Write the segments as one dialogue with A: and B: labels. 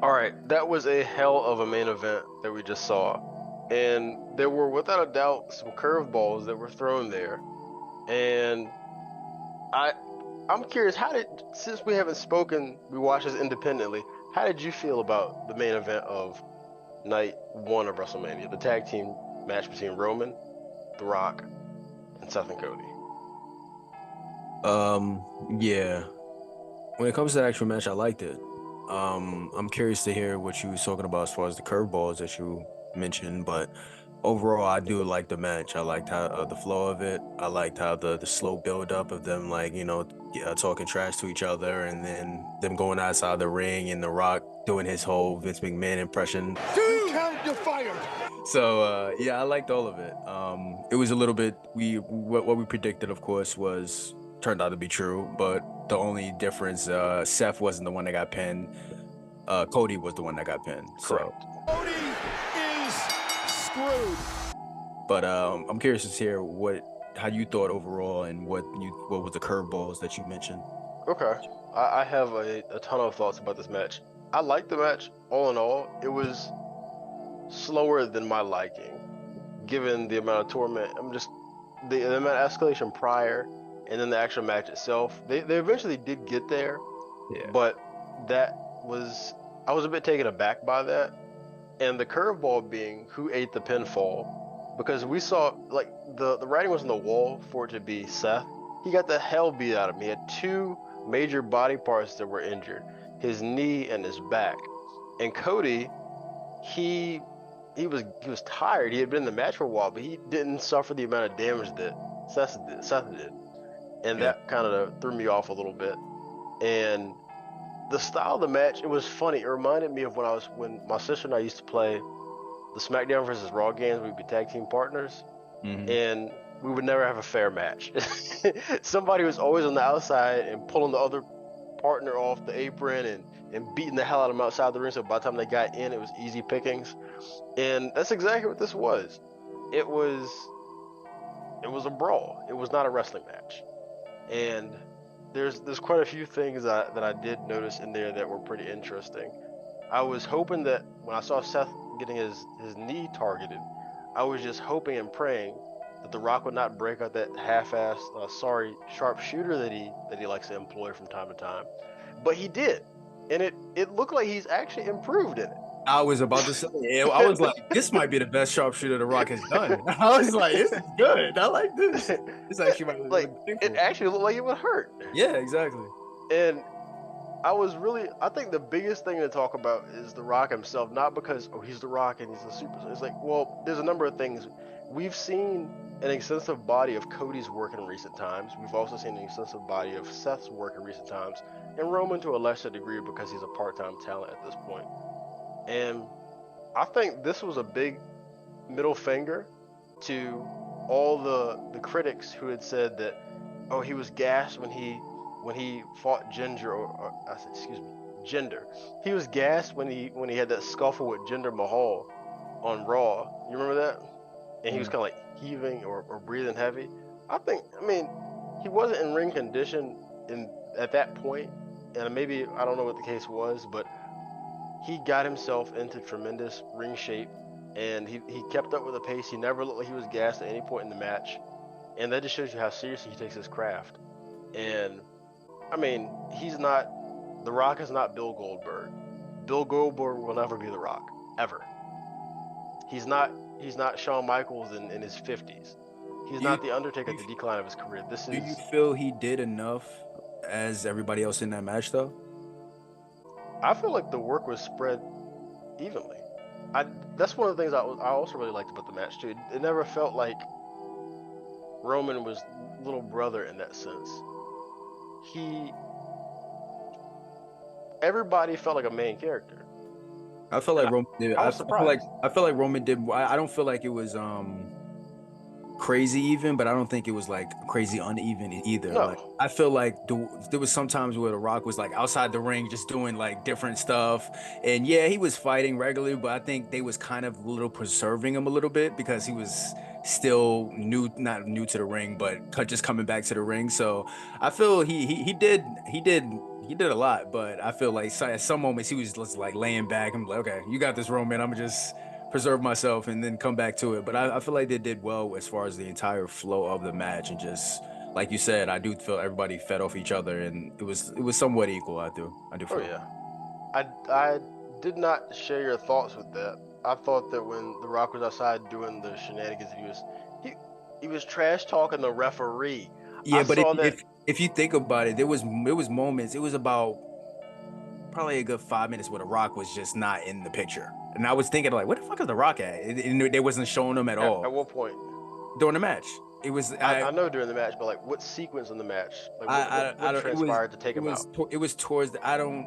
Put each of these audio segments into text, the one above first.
A: All right, that was a hell of a main event that we just saw. And there were, without a doubt, some curveballs that were thrown there. And I, I'm curious, since we haven't spoken, we watched this independently, how did you feel about the main event of night one of WrestleMania, the tag team match between Roman, The Rock, and Seth and Cody?
B: Yeah. When it comes to the actual match, I liked it. I'm curious to hear what you was talking about as far as the curveballs that you mentioned, but overall, I do like the match. I liked how the flow of it. I liked how the slow build up of them, like talking trash to each other, and then them going outside the ring, and The Rock doing his whole Vince McMahon impression.
C: Count, you're fired.
B: So yeah, I liked all of it. It was a little bit what we predicted, of course, was turned out to be true, but the only difference, Seth wasn't the one that got pinned. Cody was the one that got pinned.
A: Correct.
B: So,
C: Cody is screwed.
B: but I'm curious to hear how you thought overall, and what was the curveballs that you mentioned.
A: Okay. I have a ton of thoughts about this match. I liked the match, all in all. It was slower than my liking, given the amount of torment. The amount of escalation prior, and then the actual match itself. They eventually did get there,
B: Yeah.
A: but I was a bit taken aback by that. And the curveball being who ate the pinfall, because we saw, like, the writing was on the wall for it to be Seth. He got the hell beat out of him. He had two major body parts that were injured, his knee and his back. And Cody, he was tired. He had been in the match for a while, but he didn't suffer the amount of damage that Seth did. And that kind of threw me off a little bit. And the style of the match, it was funny. It reminded me of when my sister and I used to play the SmackDown versus Raw games. We'd be tag team partners, and we would never have a fair match. Somebody was always on the outside and pulling the other partner off the apron and beating the hell out of them outside the ring. So by the time they got in, it was easy pickings. And that's exactly what this was. It was a brawl. It was not a wrestling match. And there's quite a few things that I did notice in there that were pretty interesting. I was hoping that when I saw Seth getting his knee targeted, I was just hoping and praying that The Rock would not break out that half-assed, sharpshooter that he likes to employ from time to time. But he did, and it looked like he's actually improved in it.
B: I was about to say, I was like, this might be the best sharpshooter The Rock has done. I was like, this is good. I like this. This actually might
A: like it actually looked like it would hurt.
B: Yeah, exactly.
A: And I think the biggest thing to talk about is The Rock himself, not because, he's The Rock and he's a superstar. It's like, well, there's a number of things. We've seen an extensive body of Cody's work in recent times. We've also seen an extensive body of Seth's work in recent times, and Roman to a lesser degree because he's a part-time talent at this point. And I think this was a big middle finger to all the critics who had said that, he was gassed when he fought Jinder. He was gassed when he had that scuffle with Jinder Mahal on Raw. You remember that? And he was kind of like heaving or breathing heavy. He wasn't in ring condition at that point, and maybe, I don't know what the case was, but he got himself into tremendous ring shape, and he kept up with the pace. He never looked like he was gassed at any point in the match, and that just shows you how seriously he takes his craft. And The Rock is not Bill Goldberg. Bill Goldberg will never be The Rock, ever. He's not Shawn Michaels in his 50s. He's not The Undertaker at the decline of his career.
B: Do you feel he did enough as everybody else in that match, though?
A: I feel like the work was spread evenly. That's one of the things I also really liked about the match too. It never felt like Roman was little brother in that sense. Everybody felt like a main character.
B: I felt like Roman did.
A: I was surprised.
B: I felt like Roman did. I don't feel like it was crazy even, but I don't think it was like crazy uneven either.
A: No.
B: Like, I feel like there was some times where The Rock was like outside the ring just doing like different stuff, and yeah, he was fighting regularly, but I think they was kind of a little preserving him a little bit because he was still not new to the ring, but just coming back to the ring. So I feel he did he did a lot, but I feel like at some moments he was just like laying back. I'm like, okay, you got this, Roman. I'm gonna just preserve myself and then come back to it. But I feel like they did well as far as the entire flow of the match, and just like you said, I do feel everybody fed off each other, and it was somewhat equal. I do feel.
A: Oh yeah, I did not share your thoughts with that. I thought that when The Rock was outside doing the shenanigans, he was trash talking the referee.
B: Yeah,
A: I
B: but
A: saw that.
B: if you think about it, there was moments. It was about probably a good 5 minutes where The Rock was just not in the picture, and I was thinking like, where the fuck is The Rock at? They wasn't showing him at all
A: At what point?
B: during the match. It was
A: I know during the match, but like what sequence in the match? Like what transpired to take him out?
B: It was towards I don't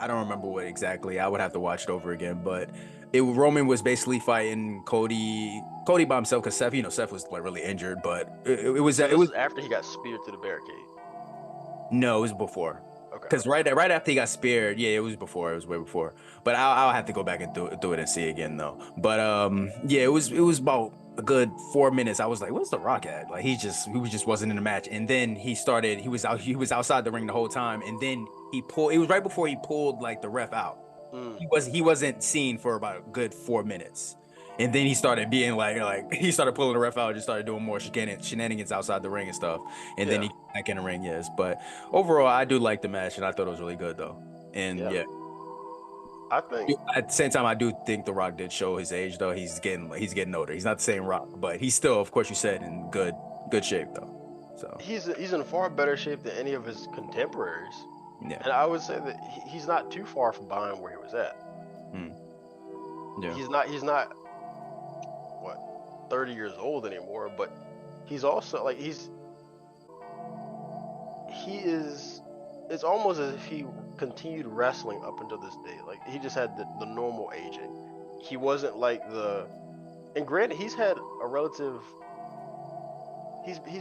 B: remember what exactly. I would have to watch it over again, but Roman was basically fighting Cody by himself because Seth was like really injured, but it was
A: after he got speared through the barricade.
B: No, it was before.
A: Okay.
B: Because right after he got speared, yeah, it was before. It was way before. But I'll have to go back and do it and see it again though. But yeah, it was about a good 4 minutes. I was like, where's The Rock at? Like he just wasn't in the match. And then he was outside the ring the whole time. And then it was right before he pulled like the ref out. He wasn't seen for about a good 4 minutes. And then he started being like he started pulling the ref out, just started doing more shenanigans outside the ring and stuff. And then he came back in the ring, yes. But overall, I do like the match, and I thought it was really good though. And yeah.
A: I think
B: at the same time, I do think The Rock did show his age though. He's getting older. He's not the same Rock, but he's still, of course, you said, in good shape though. So
A: he's in far better shape than any of his contemporaries.
B: Yeah.
A: And I would say that he's not too far from Bryan where he was at.
B: Yeah.
A: He's not 30 years old anymore, but he's also like it's almost as if he continued wrestling up until this day. Like he just had the normal aging. He wasn't like and granted, he's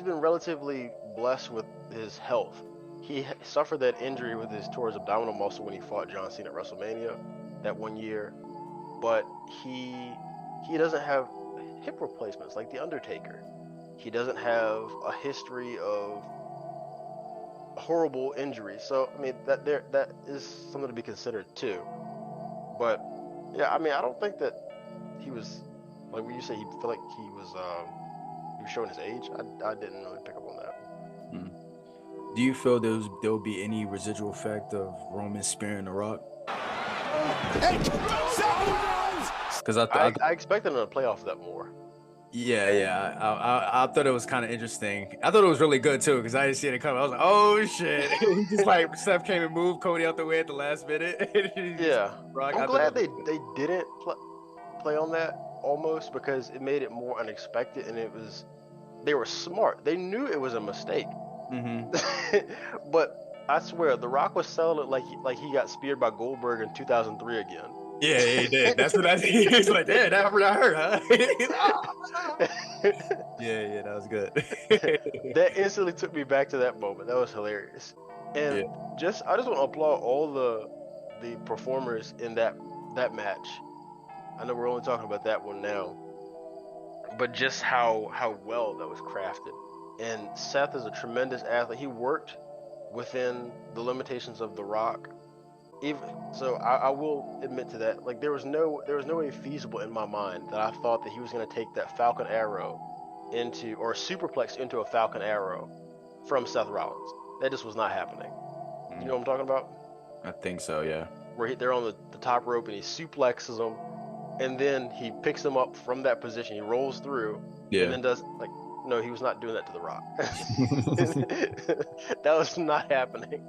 A: been relatively blessed with his health. He suffered that injury towards abdominal muscle when he fought John Cena at WrestleMania that one year, but he doesn't have hip replacements like The Undertaker. He doesn't have a history of horrible injuries. So I mean that is something to be considered too. But yeah, I mean I don't think that he was like when you say he felt like he was showing his age. I didn't really pick up on that.
B: Do you feel there'll be any residual effect of Roman spearing The Rock? Because
A: I expected him to play off that more.
B: Yeah. I thought it was kind of interesting. I thought it was really good too because I didn't see it coming. I was like, oh shit! Just like Seth came and moved Cody out the way at the last minute.
A: Yeah, I'm glad they didn't play on that almost because it made it more unexpected, and they were smart. They knew it was a mistake. But I swear, The Rock was selling it like he got speared by Goldberg in 2003 again.
B: Yeah, he did. That's what he was like. Yeah, that hurt, huh? Yeah, that was good.
A: That instantly took me back to that moment. That was hilarious. And I just want to applaud all the performers in that match. I know we're only talking about that one now, but just how well that was crafted. And Seth is a tremendous athlete. He worked within the limitations of The Rock. I will admit to that. Like there was no way feasible in my mind that I thought that he was going to take that Falcon Arrow superplex into a Falcon Arrow from Seth Rollins. That just was not happening. You know what I'm talking about?
B: I think so, yeah.
A: Where they're on the top rope and he suplexes them, and then he picks them up from that position. He rolls through, and then does like. No, he was not doing that to The Rock. That was not happening.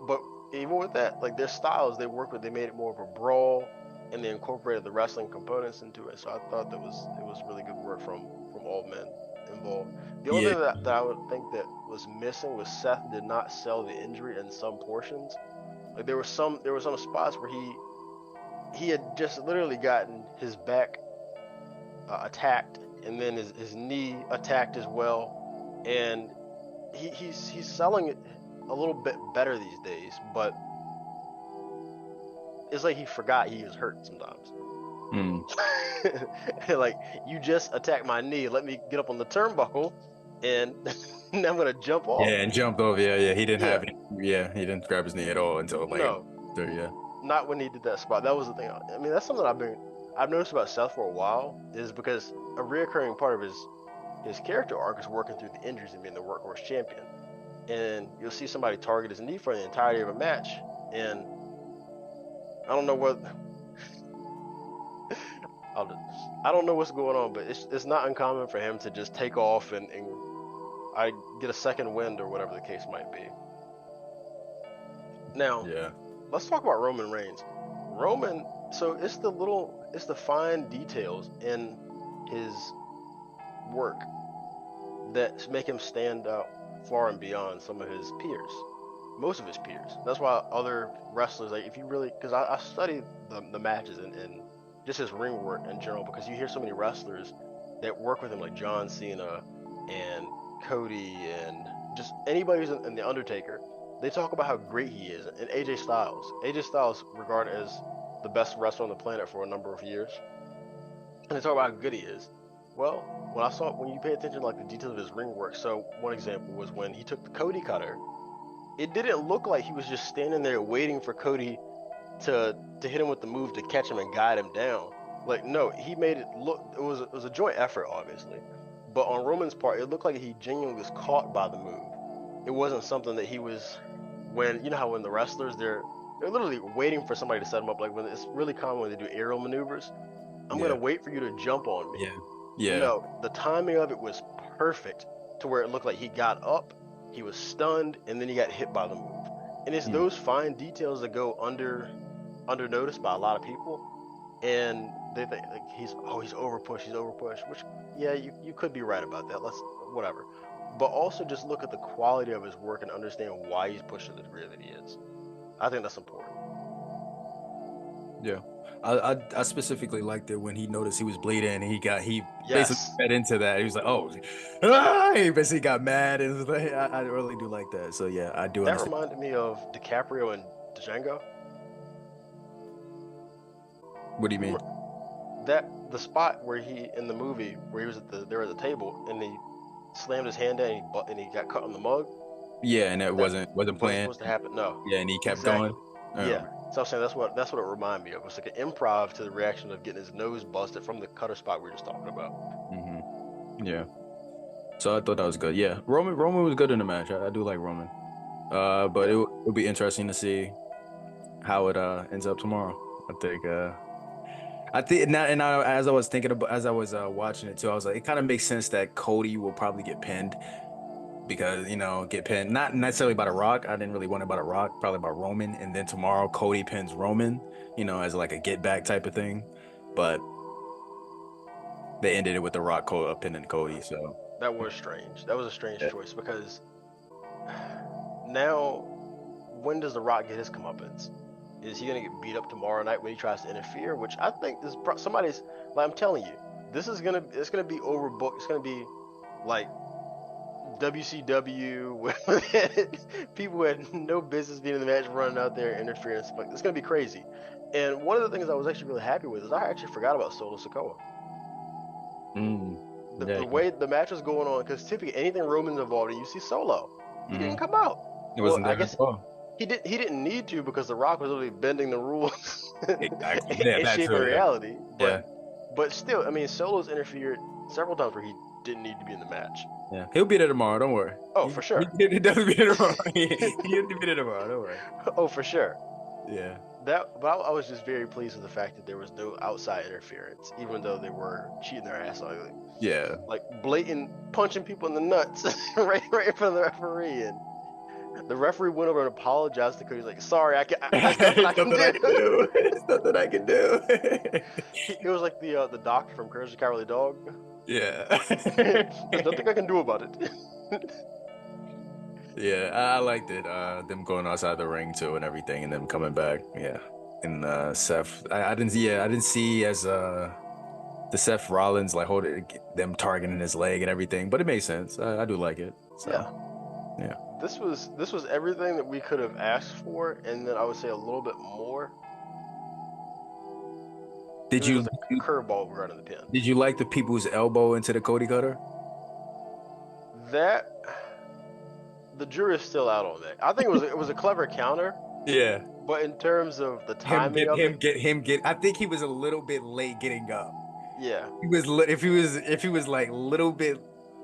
A: But even with that, like their styles they worked with, they made it more of a brawl, and they incorporated the wrestling components into it. So I thought it was really good work from all men involved. The only thing that I would think that was missing was Seth did not sell the injury in some portions. Like there were some spots where he had just literally gotten his back attacked, and then his knee attacked as well, and he's selling it a little bit better these days, but it's like he forgot he was hurt sometimes. Like, you just attacked my knee, let me get up on the turnbuckle and now I'm gonna jump off.
B: Yeah, and jumped over. Yeah. He didn't
A: Yeah.
B: have it. Yeah, he didn't grab his knee at all until like
A: No,
B: after, yeah.
A: not when he did that spot. That was the thing. I mean, that's something I've noticed about Seth for a while, is because a reoccurring part of his character arc is working through the injuries and being the workhorse champion. And you'll see somebody target his knee for the entirety of a match, and I don't know what I don't know what's going on, but it's not uncommon for him to just take off and I get a second wind or whatever the case might be. Now,
B: Yeah.
A: let's talk about Roman Reigns. Roman, so it's the fine details in his work that make him stand out far and beyond some of his peers, most of his peers. That's why other wrestlers, like, if you really, because I studied the matches and just his ring work in general, because you hear so many wrestlers that work with him, like John Cena and Cody and just anybody who's in The Undertaker. They talk about how great he is, and AJ Styles. AJ Styles regarded as the best wrestler on the planet for a number of years, and they talk about how good he is. Well, when you pay attention to like the details of his ring work, so one example was when he took the Cody cutter. It didn't look like he was just standing there waiting for Cody to hit him with the move to catch him and guide him down. Like, no, he made it look. It was a joint effort, obviously, but on Roman's part, it looked like he genuinely was caught by the move. It wasn't something that he was. When you know how when the wrestlers they're literally waiting for somebody to set them up. Like when it's really common when they do aerial maneuvers. I'm gonna wait for you to jump on me.
B: Yeah.
A: No, the timing of it was perfect to where it looked like he got up, he was stunned, and then he got hit by the move. And it's those fine details that go under noticed by a lot of people, and they think like he's overpushed, which you could be right about that. Whatever. But also just look at the quality of his work and understand why he's pushed to the degree that he is. I think that's important.
B: Yeah. I specifically liked it when he noticed he was bleeding and he
A: Yes.
B: basically fed into that. He was like, he basically got mad, and it was like, I really do like that. So yeah, I do
A: That
B: understand.
A: reminded me of DiCaprio and Django.
B: What do you mean?
A: The spot where he in the movie where he was they were at the table and he slammed his hand down and he got cut on the mug.
B: Yeah, and it wasn't planned.
A: Supposed to happen. No.
B: Yeah, and he kept
A: Exactly.
B: going. Oh.
A: Yeah. So I'm saying that's what it reminded me of. It was like an improv to the reaction of getting his nose busted from the cutter spot we were just talking about.
B: Mm-hmm. Yeah. So I thought that was good. Yeah, Roman was good in the match. I do like Roman. But it'll be interesting to see how it ends up tomorrow. I think now, and as I was watching it too, I was like, it kind of makes sense that Cody will probably get pinned because get pinned not necessarily by The Rock. I didn't really want it by The Rock, probably by Roman, and then tomorrow Cody pins Roman, as like a get back type of thing. But they ended it with The Rock pinning Cody. So
A: that was strange. That was a strange choice because now when does The Rock get his comeuppance? Is he gonna get beat up tomorrow night when he tries to interfere? Which I think is somebody's. Like I'm telling you, it's gonna be overbooked. It's gonna be like WCW, where people who had no business being in the match running out there interfering. It's gonna be crazy. And one of the things I was actually really happy with is I actually forgot about Solo Sikoa. The way the match was going on, because typically anything Roman's involved in, you see Solo. He didn't come out.
B: It wasn't there.
A: I guess he didn't need to because The Rock was literally bending the rules
B: Exactly.
A: in shape of reality.
B: Yeah.
A: But still, I mean, Solo's interfered several times where he didn't need to be in the match.
B: Yeah, he'll be there tomorrow. Don't worry.
A: Oh, for sure.
B: He does be there tomorrow. He'll be there tomorrow. Don't worry.
A: Oh, for sure.
B: Yeah.
A: But I was just very pleased with the fact that there was no outside interference, even though they were cheating their ass off.
B: Yeah.
A: Like blatant punching people in the nuts right in front of the referee, and the referee went over and apologized to Cody. He's like, "Sorry, I can do.
B: It's nothing I can do."
A: It was like the doctor from Courage the Cowardly Dog.
B: Yeah.
A: There's nothing I can do about it.
B: Yeah, I liked it. Them going outside the ring too and everything, and them coming back. Yeah, and Seth. I didn't see as the Seth Rollins like them targeting his leg and everything, but it made sense. I do like it. So, yeah.
A: This was everything that we could have asked for, and then I would say a little bit more.
B: Did you
A: curveball regarding the pin?
B: Did you like the people's elbow into the Cody cutter?
A: That the jury is still out on that. I think it was a clever counter,
B: Yeah.
A: but in terms of the timing of it,
B: I think he was a little bit late getting up.
A: yeah,
B: If he was like a little bit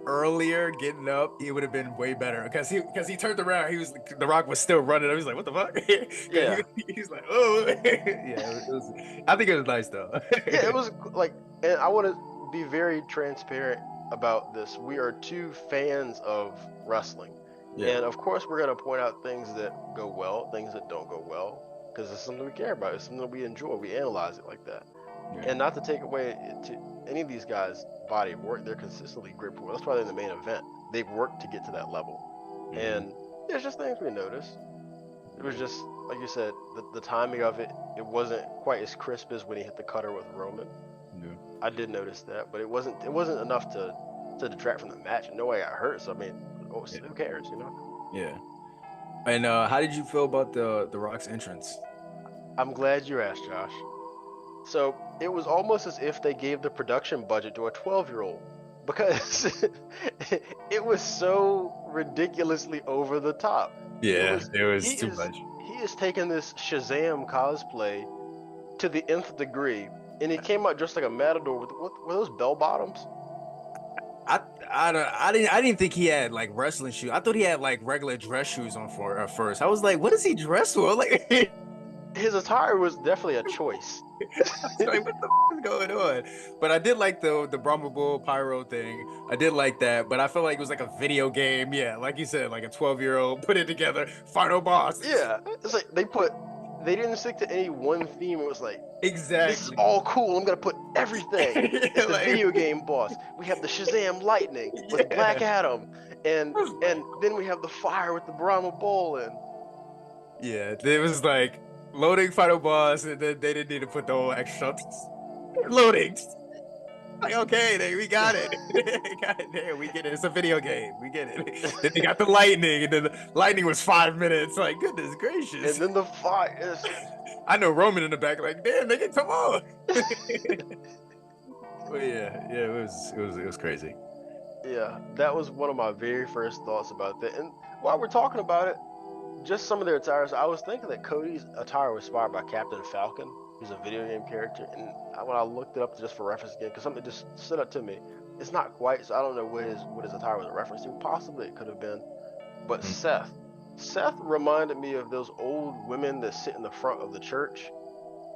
B: earlier getting up, it would have been way better because he turned around. The Rock was still running. I was like, what the fuck?
A: yeah,
B: He's like, oh, yeah. It was. I think it was nice though.
A: yeah. It was like, and I want to be very transparent about this. We are two fans of wrestling, and of course, we're gonna point out things that go well, things that don't go well, because it's something we care about. It's something that we enjoy. We analyze it like that. And not to take away to any of these guys' body of work, they're consistently great people. That's why they're in the main event. They've worked to get to that level. And there's just things we noticed. It was just, like you said, the timing of it, it wasn't quite as crisp as when he hit the cutter with Roman.
B: Yeah.
A: I did notice that, but it wasn't enough to detract from the match. And nobody got hurt, so I mean, who cares, you know?
B: Yeah. And how did you feel about the Rock's entrance?
A: I'm glad you asked, Josh. So it was almost as if they gave the production budget to a 12-year-old because it was so ridiculously over the top.
B: Yeah, it was too much.
A: He is taking this Shazam cosplay to the nth degree, and he came out just like a matador with were those bell bottoms?
B: I didn't think he had like wrestling shoes. I thought he had like regular dress shoes on for at first. I was like, what is he dressed for? Like
A: his attire was definitely a choice.
B: Like, what the is going on? But I did like the Brahma Bull pyro thing. I did like that, but I felt like it was like a video game. Yeah, like you said, like a 12-year-old put it together. Final boss.
A: Yeah, it's like they didn't stick to any one theme. It was like,
B: exactly,
A: this is all cool. I'm gonna put everything. It's the video game boss. We have the Shazam lightning with Black Adam, and then we have the fire with the Brahma Bull, and
B: yeah, it was like loading final boss, and then they didn't need to put the whole extra loading. Like, okay, we got it. There, we get it. It's a video game. We get it. Then they got the lightning, and then the lightning was 5 minutes. Like, goodness gracious.
A: And then the fire is...
B: I know Roman in the back, like, damn, nigga, come on. But yeah, it was crazy.
A: Yeah, that was one of my very first thoughts about that. And while we're talking about it, just some of their attires, I was thinking that Cody's attire was inspired by Captain Falcon, who's a video game character. And when I looked it up just for reference again, because something just stood up to me, it's not quite, so I don't know what his attire was a reference to. Possibly it could have been. But Seth reminded me of those old women that sit in the front of the church.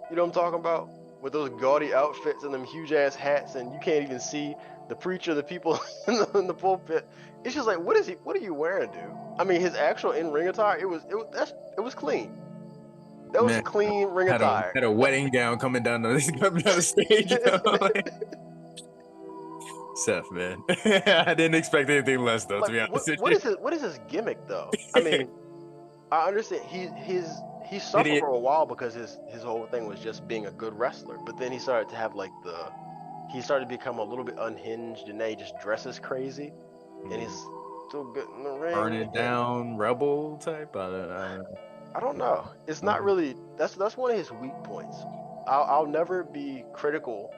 A: You know what I'm talking about? With those gaudy outfits and them huge ass hats, and you can't even see the preacher, the people in the pulpit. It's just like, what are you wearing, dude? I mean, his actual in-ring attire, it was clean. That was a clean ring attire.
B: Had a wedding gown coming down the stage. You know? Seth, man. I didn't expect anything less, though, to be honest with you.
A: What is his gimmick, though? I mean, I understand he suffered for a while because his whole thing was just being a good wrestler, but then he started to have he started to become a little bit unhinged, and now he just dresses crazy, and he's so good in the ring.
B: Burn it down, rebel type.
A: I don't know. It's not really. That's one of his weak points. I'll never be critical.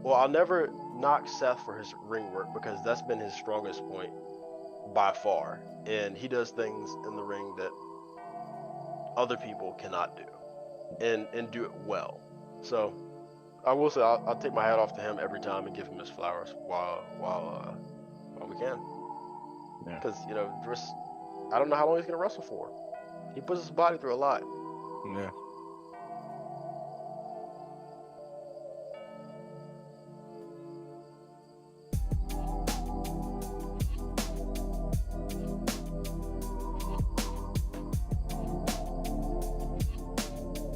A: Well, I'll never knock Seth for his ring work because that's been his strongest point by far, and he does things in the ring that other people cannot do, and do it well. So I will say I'll take my hat off to him every time and give him his flowers while we can. Because I don't know how long he's gonna wrestle for. He puts his body through a lot.
B: Yeah.